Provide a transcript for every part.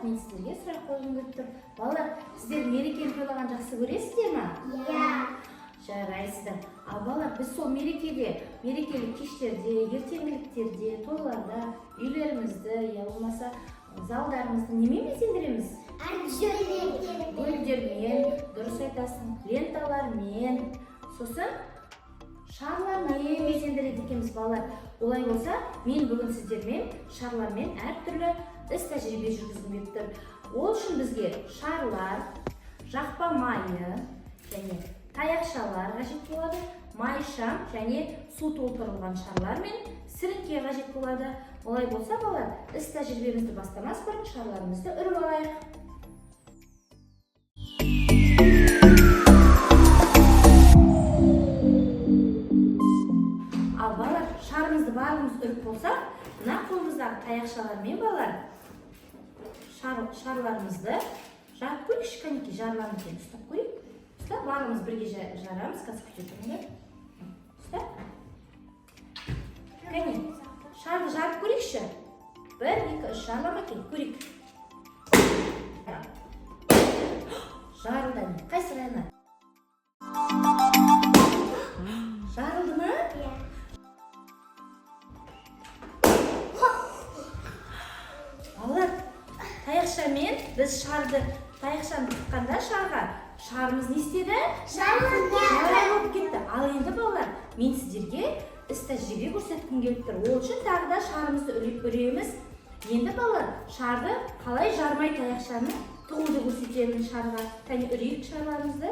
мен сіздерге сұрақ қойғым келіп тұр. Балалар, сіздер мерекені тойлаған жақсы көресіздер ме? Иә. Жарайсыздар. Ал балалар, біз сол мерекеде, мерекелік кештерде, ертеңгіліктерде, тойларда үйлерімізді, я болмаса залдарымызды немен безендіреміз? Гүлдермен, дұрыс айтасың, ленталармен, сосын шарлармен безендіреді екенбіз балалар. Олай болса, мен бүгін сіздермен шарлармен әртүрлі іс тәжірибе жүргізгім келіп тұр. Ол үшін бізге шарлар, жақпа майы және таяқшалар қажет болады. Майшам және су толтырылған шарлар мен сіріңке қажет болады. Олай болса, балалар, іс тәжірибемізді бастамас бұрын шарларымызды үріп алайық. Ал балалар, шарымызды барлығымыз үріп болсақ, мына қолымыздағы таяқшалармен балалар шарларымызды жарып көрейікші, кәнекей жарларымыз екен. Ұстап көрейік. Ұстап, барлығымыз бірге жарамыз. Қазір күте тұрыңдар. Ұстап. Кәне, шарды жарып көрейікші. 1, 2, 3 жарлама кен, көрейік. Жарылды не? Қай сырайына? Жарылды ма? Иә. Балалар, таяқшамен біз таяқшаны тұтқанда шарымыз не істеді? Жарылып кетті. Ал енді балалар, мен сіздерге іс тәжірибе көрсеткім келіп тұр. Ол үшін тағы да шарымызды үреміз. Енді балалар, шарды қалай жармай таяқшаны тұғуды көрсетемін шарға. Кәне үрейік шарларымызды.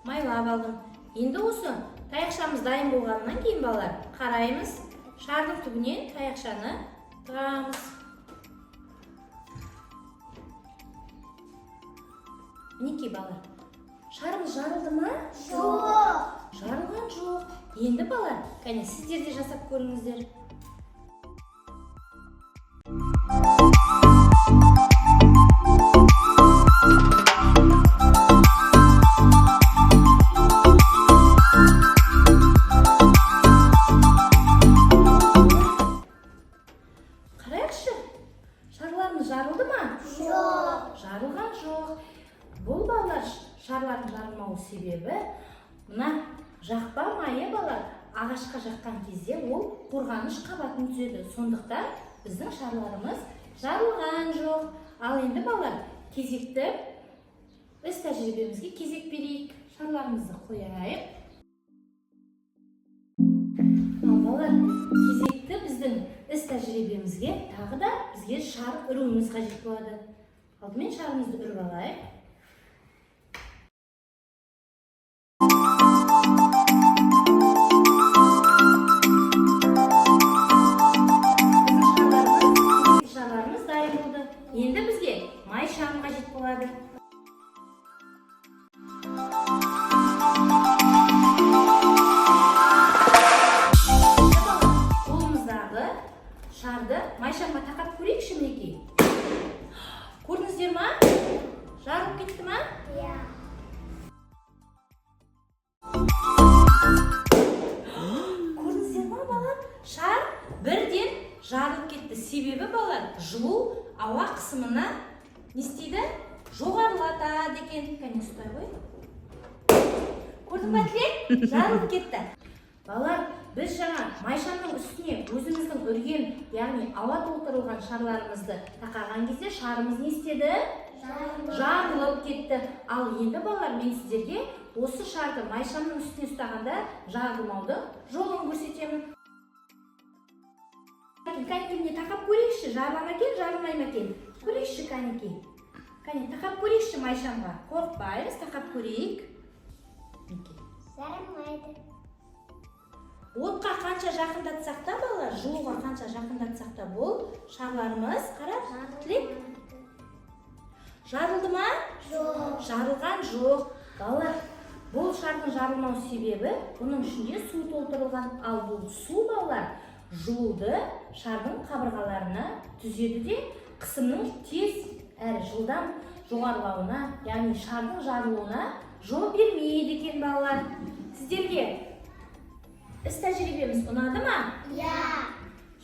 Майлап алдым. Енді осы таяқшамыз дайын болғаннан кейін балалар, қараймыз, шардың түбінен таяқшаны тығамыз. Мінекей балалар, шарымыз жарылды ма? Жоқ. Жарылған жоқ. Енді балалар, кәне сіздер де жасап көріңіздер. Жарылды ма? Жоқ. Жарылған жоқ. Бұл балалар шарлардың жарылмау себебі мына жақпа майы балалар ағашқа жаққан кезде ол қорғаныш қабатын түзеді. Сондықтан біздің шарларымыз жарылған жоқ. Ал енді балалар кезекті іс тәжірибемізге кезек берейік. Шарларымызды қояйық. Ал балалар кезекті біздің іс тәжірибемізге тағы да бізге шар үруіміз қажет болады. Алдымен шарымызды үріп алайық. Шарларымыз дайын болды. Енді бізге май шам қажет болады. Шарды майшамға тақап көрейікші мінекей. Көрдіңіздер ма? Жарылып кетті ма? Иә. Көрдіңіздер ма балалар? Шар бірден жарылып кетті. Себебі балалар жылу ауа қысымына не істейді? Жоғарылатады екен. Кәне ұстай ғой. Көрдің ба Тілек? Жарылып кетті. Балалар, біз жаңа майшамның үстіне өзіміздің үрген, яғни ауа толтырылған шарларымызды тақаған кезде шарымыз не істеді? Жарылып кетті. Ал енді балалар, мен сіздерге осы шарды майшамның үстіне ұстағанда жарылмауды жолын көрсетемін. Кәнекей, тақап көрейікші, жарылама екен, жарылмай ма екен? Көрейікші кәнекей. Кәне, тақап көрейікші майшамға. Қорықпаймыз, тақап көрейік. Жарылмайды. Отқа қанша жақындатсақ та балалар, жылуға қанша жақындатсақ та бұл шарларымыз, қарап, Тілек, жарылды ма? Жоқ. Жарылған жоқ. Балалар, бұл шардың жарылмау себебі бұның ішінде су толтырылған. Ал бұл су балалар жылуды шардың қабырғаларына түзеді де қысымның тез әрі жылдам жоғарылауына, яғни шардың жарылуына жол бермейді екен балалар. Сіздерге іс тәжірибеміз ұнады ма?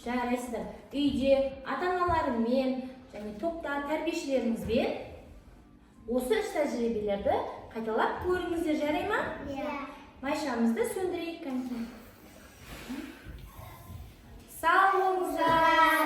Жарайсыздар. Үйде ата-аналарыңмен және топта тәрбиешілеріңізбен осы іс тәжірибелерді қайталап көріңіздер, жарай ма? Майшамызды сөндірейік. Сау болыңыздар.